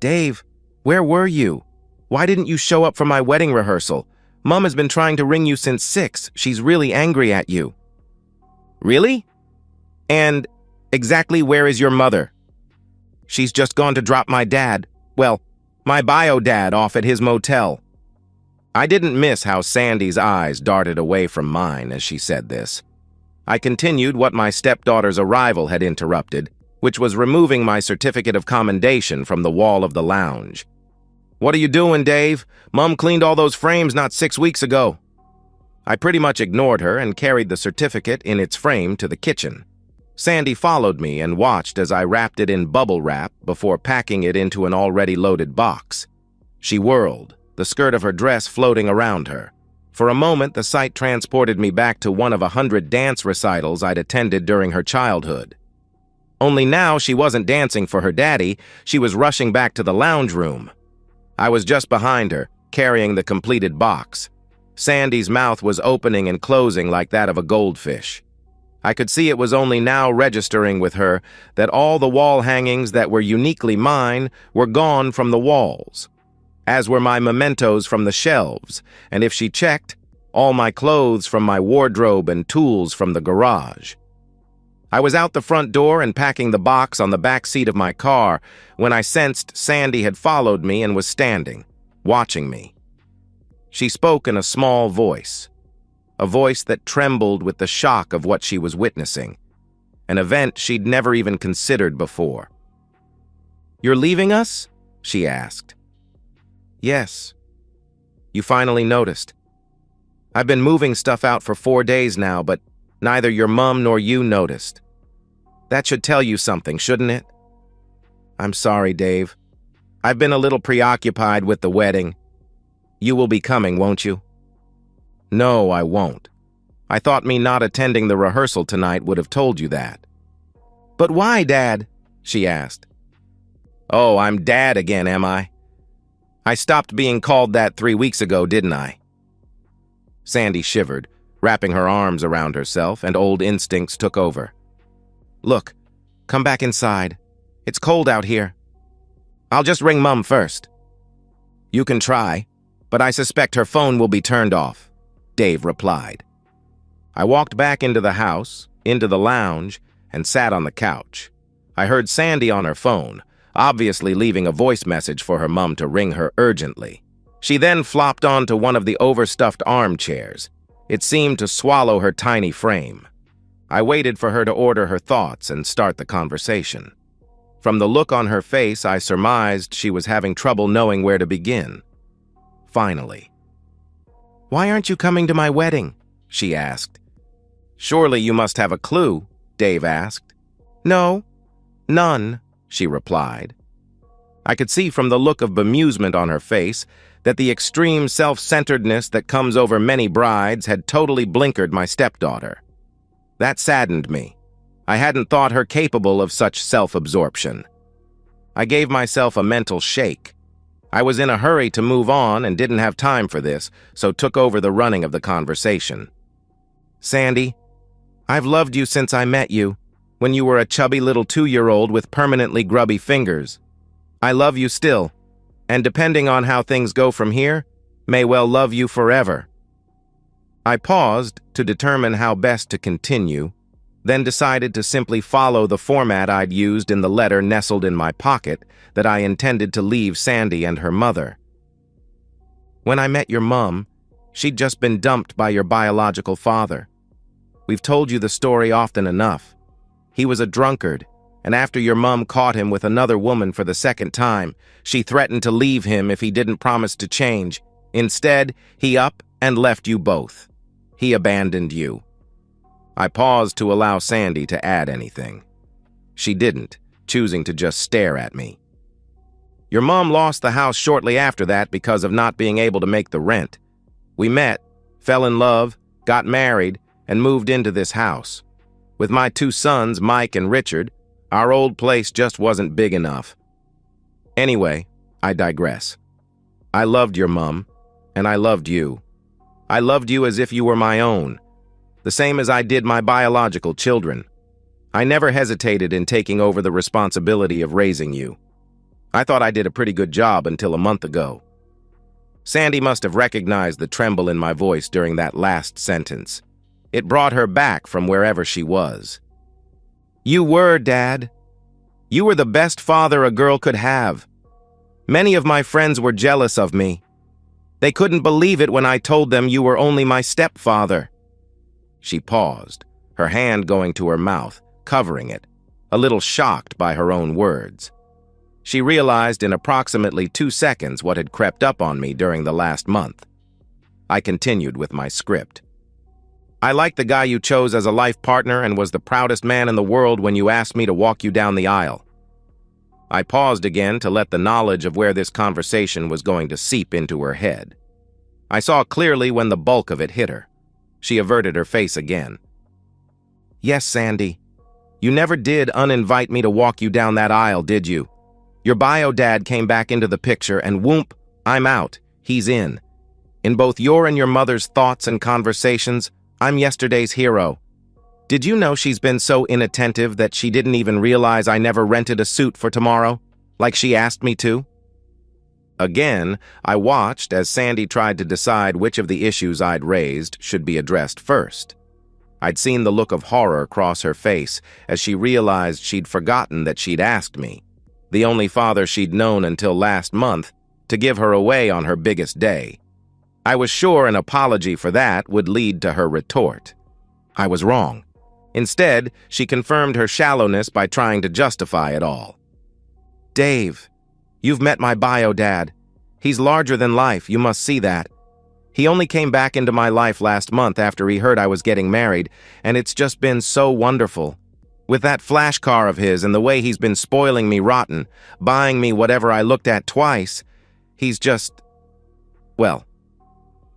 Dave, where were you? Why didn't you show up for my wedding rehearsal? Mom has been trying to ring you since 6. She's really angry at you. Really? And exactly where is your mother? She's just gone to drop my dad. Well, my bio dad off at his motel. I didn't miss how Sandy's eyes darted away from mine as she said this. I continued what my stepdaughter's arrival had interrupted, which was removing my certificate of commendation from the wall of the lounge. What are you doing, Dave? Mom cleaned all those frames not 6 weeks ago. I pretty much ignored her and carried the certificate in its frame to the kitchen. Sandy followed me and watched as I wrapped it in bubble wrap before packing it into an already loaded box. She whirled, the skirt of her dress floating around her. For a moment, the sight transported me back to one of 100 dance recitals I'd attended during her childhood. Only now she wasn't dancing for her daddy, she was rushing back to the lounge room. I was just behind her, carrying the completed box. Sandy's mouth was opening and closing like that of a goldfish. I could see it was only now registering with her that all the wall hangings that were uniquely mine were gone from the walls, as were my mementos from the shelves, and if she checked, all my clothes from my wardrobe and tools from the garage. I was out the front door and packing the box on the back seat of my car when I sensed Sandy had followed me and was standing, watching me. She spoke in a small voice, a voice that trembled with the shock of what she was witnessing, an event she'd never even considered before. "You're leaving us?" she asked. "Yes." "You finally noticed. I've been moving stuff out for 4 days now, but neither your mom nor you noticed. That should tell you something, shouldn't it?" "I'm sorry, Dave. I've been a little preoccupied with the wedding. You will be coming, won't you?" "No, I won't. I thought me not attending the rehearsal tonight would have told you that." "But why, Dad?" she asked. "Oh, I'm Dad again, am I? I stopped being called that 3 weeks ago, didn't I?" Sandy shivered, wrapping her arms around herself, and old instincts took over. "Look, come back inside. It's cold out here. I'll just ring Mum first." "You can try, but I suspect her phone will be turned off," Dave replied. I walked back into the house, into the lounge, and sat on the couch. I heard Sandy on her phone, obviously leaving a voice message for her mum to ring her urgently. She then flopped onto one of the overstuffed armchairs. It seemed to swallow her tiny frame. I waited for her to order her thoughts and start the conversation. From the look on her face, I surmised she was having trouble knowing where to begin. Finally. "Why aren't you coming to my wedding?" she asked. "Surely you must have a clue," Dave asked. "No, none," she replied. I could see from the look of bemusement on her face that the extreme self-centeredness that comes over many brides had totally blinkered my stepdaughter. That saddened me. I hadn't thought her capable of such self-absorption. I gave myself a mental shake. I was in a hurry to move on and didn't have time for this, so took over the running of the conversation. "Sandy, I've loved you since I met you, when you were a chubby little 2-year-old with permanently grubby fingers. I love you still, and depending on how things go from here, may well love you forever." I paused to determine how best to continue, then decided to simply follow the format I'd used in the letter nestled in my pocket that I intended to leave Sandy and her mother. "When I met your mum, she'd just been dumped by your biological father. We've told you the story often enough. He was a drunkard, and after your mum caught him with another woman for the second time, she threatened to leave him if he didn't promise to change. Instead, he up and left you both. He abandoned you." I paused to allow Sandy to add anything. She didn't, choosing to just stare at me. "Your mom lost the house shortly after that because of not being able to make the rent. We met, fell in love, got married, and moved into this house. With my 2 sons, Mike and Richard, our old place just wasn't big enough. Anyway, I digress. I loved your mom, and I loved you. I loved you as if you were my own, the same as I did my biological children. I never hesitated in taking over the responsibility of raising you. I thought I did a pretty good job until a month ago. Sandy must have recognized the tremble in my voice during that last sentence. It brought her back from wherever she was. You were, Dad. You were the best father a girl could have. Many of my friends were jealous of me. They couldn't believe it when I told them you were only my stepfather. She paused, her hand going to her mouth, covering it, a little shocked by her own words. She realized in approximately 2 seconds what had crept up on me during the last month. I continued with my script. I liked the guy you chose as a life partner and was the proudest man in the world when you asked me to walk you down the aisle. I paused again to let the knowledge of where this conversation was going to seep into her head. I saw clearly when the bulk of it hit her. She averted her face again. Yes, Sandy. You never did uninvite me to walk you down that aisle, did you? Your bio dad came back into the picture and whoomp, I'm out. He's in. In both your and your mother's thoughts and conversations, I'm yesterday's hero. Did you know she's been so inattentive that she didn't even realize I never rented a suit for tomorrow, like she asked me to? Again, I watched as Sandy tried to decide which of the issues I'd raised should be addressed first. I'd seen the look of horror cross her face as she realized she'd forgotten that she'd asked me, the only father she'd known until last month, to give her away on her biggest day. I was sure an apology for that would lead to her retort. I was wrong. Instead, she confirmed her shallowness by trying to justify it all. Dave, you've met my bio dad. He's larger than life, you must see that. He only came back into my life last month after he heard I was getting married, and it's just been so wonderful. With that flash car of his and the way he's been spoiling me rotten, buying me whatever I looked at twice, he's just... well,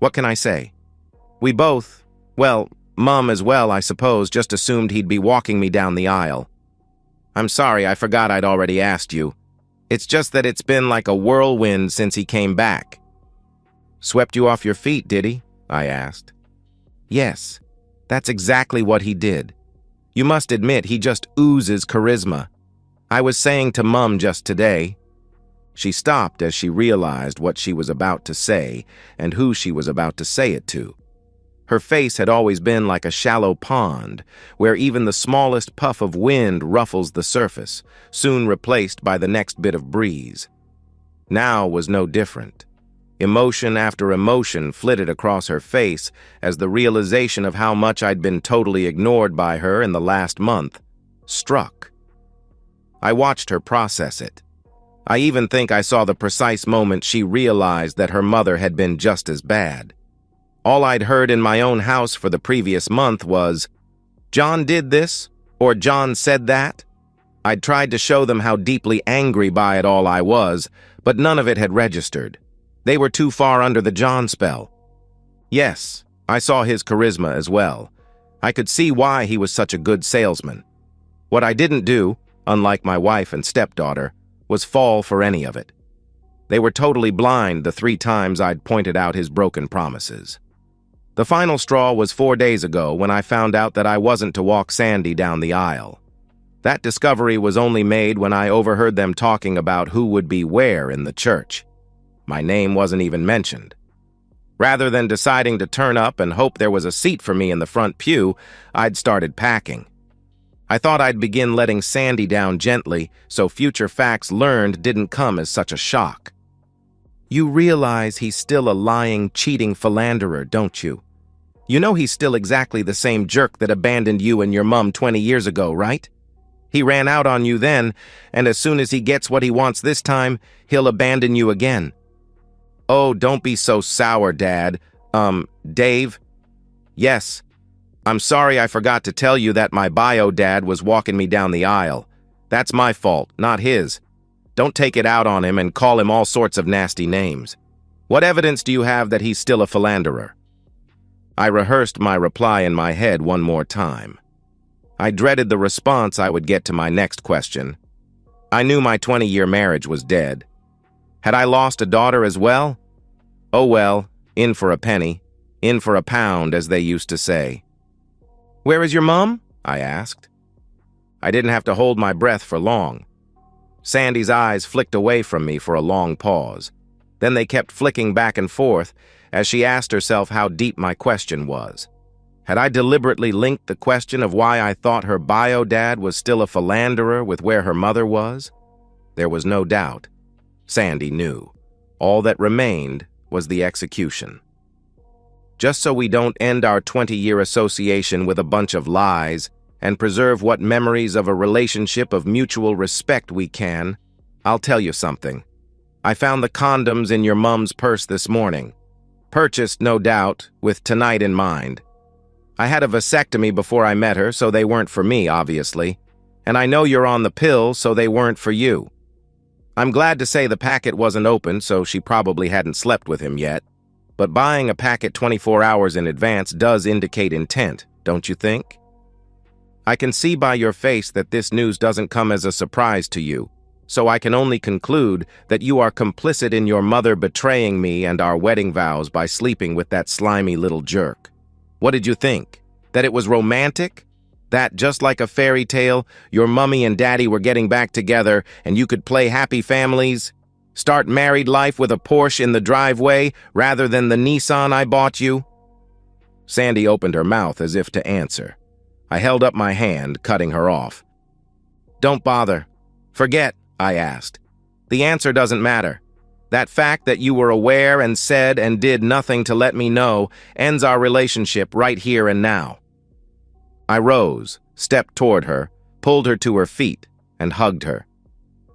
what can I say? We both, well, Mom as well, I suppose, just assumed he'd be walking me down the aisle. I'm sorry, I forgot I'd already asked you. It's just that it's been like a whirlwind since he came back. Swept you off your feet, did he? I asked. Yes, that's exactly what he did. You must admit he just oozes charisma. I was saying to Mum just today. She stopped as she realized what she was about to say and who she was about to say it to. Her face had always been like a shallow pond, where even the smallest puff of wind ruffles the surface, soon replaced by the next bit of breeze. Now was no different. Emotion after emotion flitted across her face as the realization of how much I'd been totally ignored by her in the last month struck. I watched her process it. I even think I saw the precise moment she realized that her mother had been just as bad. All I'd heard in my own house for the previous month was, John did this, or John said that. I'd tried to show them how deeply angry by it all I was, but none of it had registered. They were too far under the John spell. Yes, I saw his charisma as well. I could see why he was such a good salesman. What I didn't do, unlike my wife and stepdaughter, was fall for any of it. They were totally blind the 3 times I'd pointed out his broken promises. The final straw was 4 days ago when I found out that I wasn't to walk Sandy down the aisle. That discovery was only made when I overheard them talking about who would be where in the church. My name wasn't even mentioned. Rather than deciding to turn up and hope there was a seat for me in the front pew, I'd started packing. I thought I'd begin letting Sandy down gently so future facts learned didn't come as such a shock. You realize he's still a lying, cheating philanderer, don't you? You know he's still exactly the same jerk that abandoned you and your mum 20 years ago, right? He ran out on you then, and as soon as he gets what he wants this time, he'll abandon you again. Oh, don't be so sour, Dad. Dave? Yes. I'm sorry I forgot to tell you that my bio dad was walking me down the aisle. That's my fault, not his. Don't take it out on him and call him all sorts of nasty names. What evidence do you have that he's still a philanderer? I rehearsed my reply in my head one more time. I dreaded the response I would get to my next question. I knew my 20-year marriage was dead. Had I lost a daughter as well? Oh well, in for a penny, in for a pound, as they used to say. Where is your mum? I asked. I didn't have to hold my breath for long. Sandy's eyes flicked away from me for a long pause. Then they kept flicking back and forth as she asked herself how deep my question was. Had I deliberately linked the question of why I thought her bio dad was still a philanderer with where her mother was? There was no doubt. Sandy knew. All that remained was the execution. Just so we don't end our 20-year association with a bunch of lies and preserve what memories of a relationship of mutual respect we can, I'll tell you something. I found the condoms in your mom's purse this morning. Purchased, no doubt, with tonight in mind. I had a vasectomy before I met her, so they weren't for me, obviously. And I know you're on the pill, so they weren't for you. I'm glad to say the packet wasn't open, so she probably hadn't slept with him yet. But buying a packet 24 hours in advance does indicate intent, don't you think? I can see by your face that this news doesn't come as a surprise to you, so I can only conclude that you are complicit in your mother betraying me and our wedding vows by sleeping with that slimy little jerk. What did you think? That it was romantic? That, just like a fairy tale, your mummy and daddy were getting back together and you could play happy families? Start married life with a Porsche in the driveway rather than the Nissan I bought you? Sandy opened her mouth as if to answer. I held up my hand, cutting her off. Don't bother. Forget, I asked. The answer doesn't matter. That fact that you were aware and said and did nothing to let me know ends our relationship right here and now. I rose, stepped toward her, pulled her to her feet, and hugged her.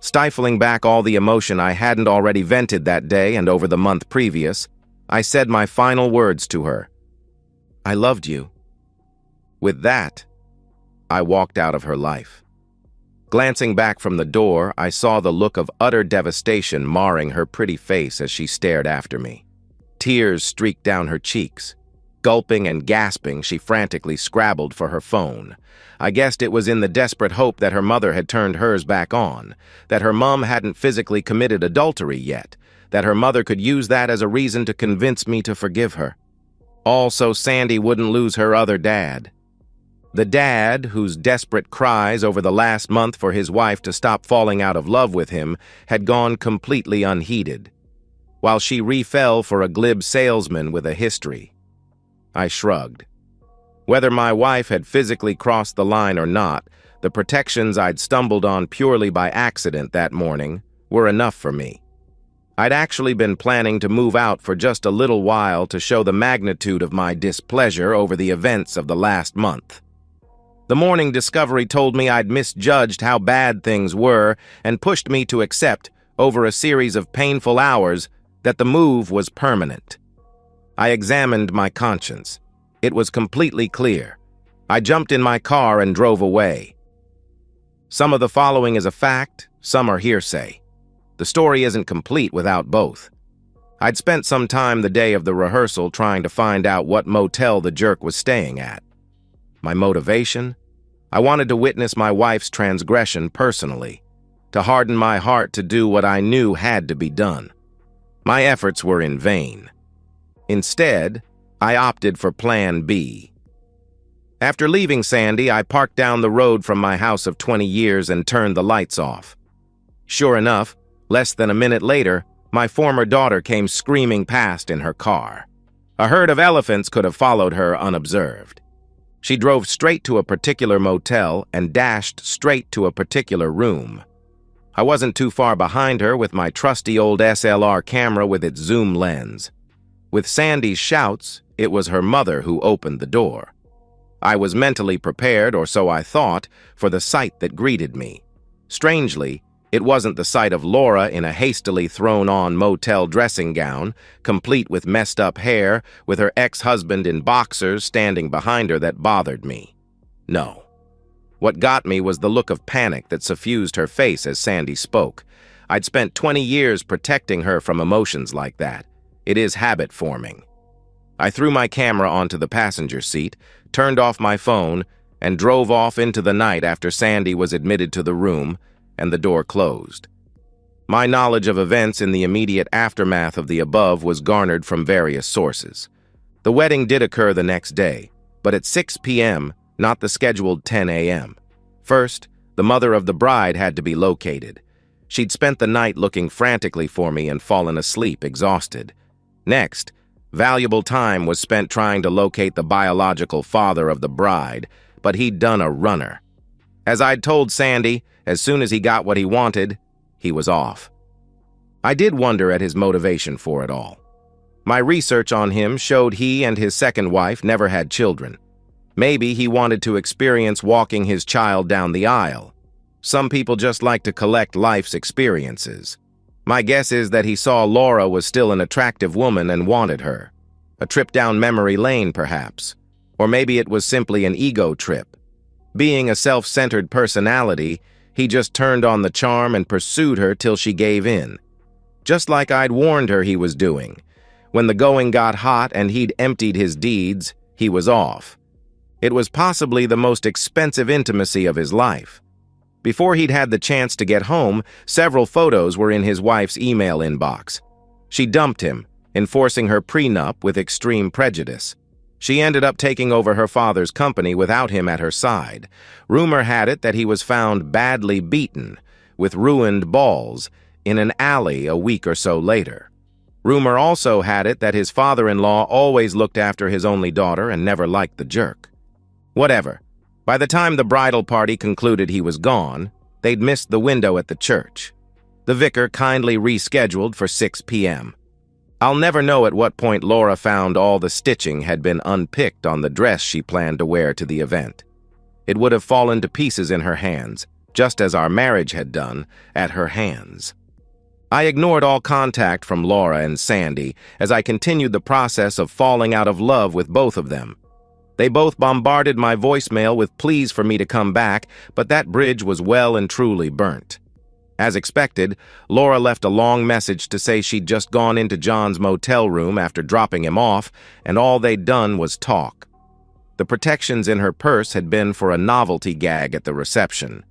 Stifling back all the emotion I hadn't already vented that day and over the month previous, I said my final words to her. I loved you. With that, I walked out of her life. Glancing back from the door, I saw the look of utter devastation marring her pretty face as she stared after me. Tears streaked down her cheeks. Gulping and gasping, she frantically scrabbled for her phone. I guessed it was in the desperate hope that her mother had turned hers back on, that her mom hadn't physically committed adultery yet, that her mother could use that as a reason to convince me to forgive her. All so Sandy wouldn't lose her other dad. The dad, whose desperate cries over the last month for his wife to stop falling out of love with him had gone completely unheeded, while she refell for a glib salesman with a history. I shrugged. Whether my wife had physically crossed the line or not, the protections I'd stumbled on purely by accident that morning were enough for me. I'd actually been planning to move out for just a little while to show the magnitude of my displeasure over the events of the last month. The morning discovery told me I'd misjudged how bad things were and pushed me to accept, over a series of painful hours, that the move was permanent. I examined my conscience. It was completely clear. I jumped in my car and drove away. Some of the following is a fact, some are hearsay. The story isn't complete without both. I'd spent some time the day of the rehearsal trying to find out what motel the jerk was staying at. My motivation? I wanted to witness my wife's transgression personally, to harden my heart to do what I knew had to be done. My efforts were in vain. Instead, I opted for Plan B. After leaving Sandy, I parked down the road from my house of 20 years and turned the lights off. Sure enough, less than a minute later, my former daughter came screaming past in her car. A herd of elephants could have followed her unobserved. She drove straight to a particular motel and dashed straight to a particular room. I wasn't too far behind her with my trusty old SLR camera with its zoom lens. With Sandy's shouts, it was her mother who opened the door. I was mentally prepared, or so I thought, for the sight that greeted me. Strangely, it wasn't the sight of Laura in a hastily thrown-on motel dressing gown, complete with messed-up hair, with her ex-husband in boxers standing behind her that bothered me. No. What got me was the look of panic that suffused her face as Sandy spoke. I'd spent 20 years protecting her from emotions like that. It is habit-forming. I threw my camera onto the passenger seat, turned off my phone, and drove off into the night after Sandy was admitted to the room and the door closed. My knowledge of events in the immediate aftermath of the above was garnered from various sources. The wedding did occur the next day, but at 6 p.m., not the scheduled 10 a.m. First, the mother of the bride had to be located. She'd spent the night looking frantically for me and fallen asleep, exhausted. Next, valuable time was spent trying to locate the biological father of the bride, but he'd done a runner. As I'd told Sandy, as soon as he got what he wanted, he was off. I did wonder at his motivation for it all. My research on him showed he and his second wife never had children. Maybe he wanted to experience walking his child down the aisle. Some people just like to collect life's experiences. My guess is that he saw Laura was still an attractive woman and wanted her. A trip down memory lane, perhaps. Or maybe it was simply an ego trip. Being a self-centered personality, he just turned on the charm and pursued her till she gave in. Just like I'd warned her he was doing. When the going got hot and he'd emptied his deeds, he was off. It was possibly the most expensive intimacy of his life. Before he'd had the chance to get home, several photos were in his wife's email inbox. She dumped him, enforcing her prenup with extreme prejudice. She ended up taking over her father's company without him at her side. Rumor had it that he was found badly beaten, with ruined balls, in an alley a week or so later. Rumor also had it that his father-in-law always looked after his only daughter and never liked the jerk. Whatever. By the time the bridal party concluded he was gone, they'd missed the window at the church. The vicar kindly rescheduled for 6 p.m. I'll never know at what point Laura found all the stitching had been unpicked on the dress she planned to wear to the event. It would have fallen to pieces in her hands, just as our marriage had done at her hands. I ignored all contact from Laura and Sandy as I continued the process of falling out of love with both of them. They both bombarded my voicemail with pleas for me to come back, but that bridge was well and truly burnt. As expected, Laura left a long message to say she'd just gone into John's motel room after dropping him off, and all they'd done was talk. The protections in her purse had been for a novelty gag at the reception.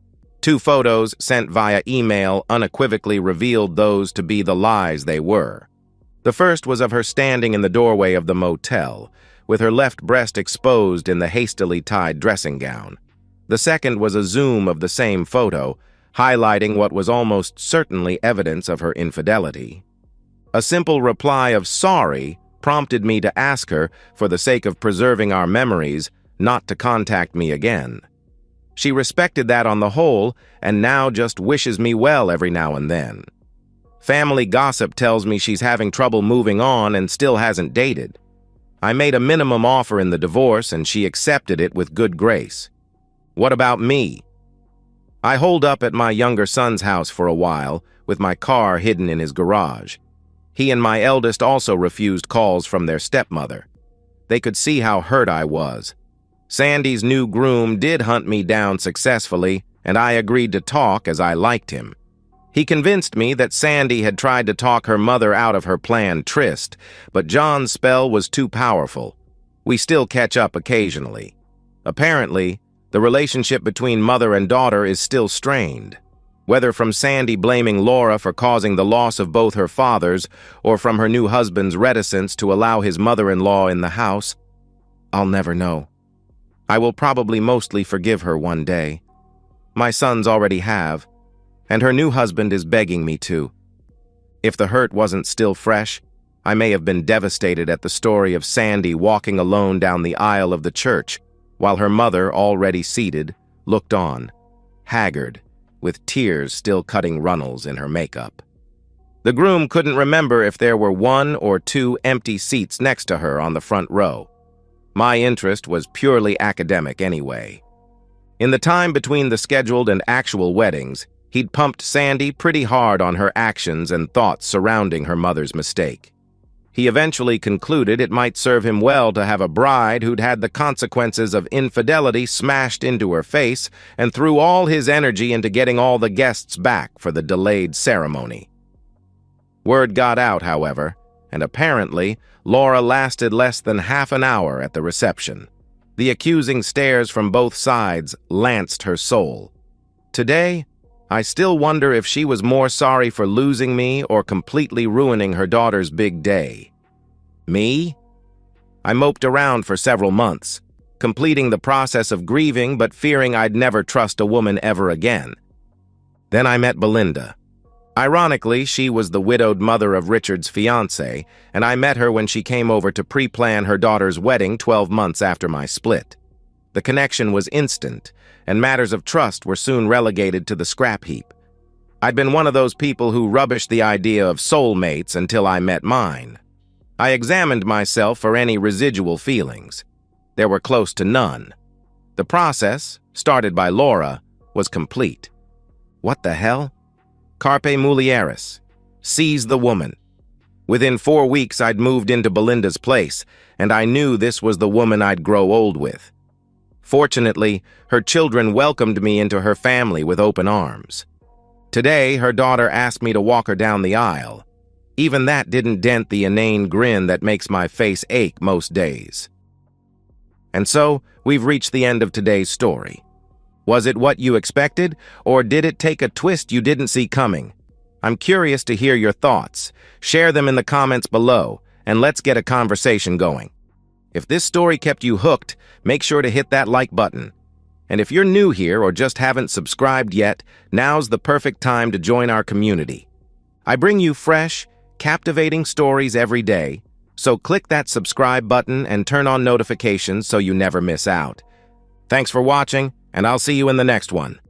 2 photos sent via email unequivocally revealed those to be the lies they were. The first was of her standing in the doorway of the motel, with her left breast exposed in the hastily tied dressing gown. The second was a zoom of the same photo, highlighting what was almost certainly evidence of her infidelity. A simple reply of sorry prompted me to ask her, for the sake of preserving our memories, not to contact me again. She respected that on the whole, and now just wishes me well every now and then. Family gossip tells me she's having trouble moving on and still hasn't dated. I made a minimum offer in the divorce, and she accepted it with good grace. What about me? I holed up at my younger son's house for a while, with my car hidden in his garage. He and my eldest also refused calls from their stepmother. They could see how hurt I was. Sandy's new groom did hunt me down successfully, and I agreed to talk as I liked him. He convinced me that Sandy had tried to talk her mother out of her planned tryst, but John's spell was too powerful. We still catch up occasionally. Apparently, the relationship between mother and daughter is still strained. Whether from Sandy blaming Laura for causing the loss of both her fathers, or from her new husband's reticence to allow his mother-in-law in the house, I'll never know. I will probably mostly forgive her one day. My sons already have, and her new husband is begging me to. If the hurt wasn't still fresh, I may have been devastated at the story of Sandy walking alone down the aisle of the church, while her mother, already seated, looked on, haggard, with tears still cutting runnels in her makeup. The groom couldn't remember if there were 1 or 2 empty seats next to her on the front row. My interest was purely academic anyway. In the time between the scheduled and actual weddings, he'd pumped Sandy pretty hard on her actions and thoughts surrounding her mother's mistake. He eventually concluded it might serve him well to have a bride who'd had the consequences of infidelity smashed into her face, and threw all his energy into getting all the guests back for the delayed ceremony. Word got out, however, and apparently Laura lasted less than half an hour at the reception. The accusing stares from both sides lanced her soul. Today, I still wonder if she was more sorry for losing me or completely ruining her daughter's big day. Me? I moped around for several months, completing the process of grieving but fearing I'd never trust a woman ever again. Then I met Belinda. Ironically, she was the widowed mother of Richard's fiancée, and I met her when she came over to pre-plan her daughter's wedding 12 months after my split. The connection was instant, and matters of trust were soon relegated to the scrap heap. I'd been one of those people who rubbished the idea of soulmates until I met mine. I examined myself for any residual feelings. There were close to none. The process, started by Laura, was complete. What the hell? Carpe mulieris. Seize the woman. Within 4 weeks, I'd moved into Belinda's place, and I knew this was the woman I'd grow old with. Fortunately, her children welcomed me into her family with open arms. Today, her daughter asked me to walk her down the aisle. Even that didn't dent the inane grin that makes my face ache most days. And so, we've reached the end of today's story. Was it what you expected, or did it take a twist you didn't see coming? I'm curious to hear your thoughts. Share them in the comments below, and let's get a conversation going. If this story kept you hooked, make sure to hit that like button. And if you're new here or just haven't subscribed yet, now's the perfect time to join our community. I bring you fresh, captivating stories every day, so click that subscribe button and turn on notifications so you never miss out. Thanks for watching, and I'll see you in the next one.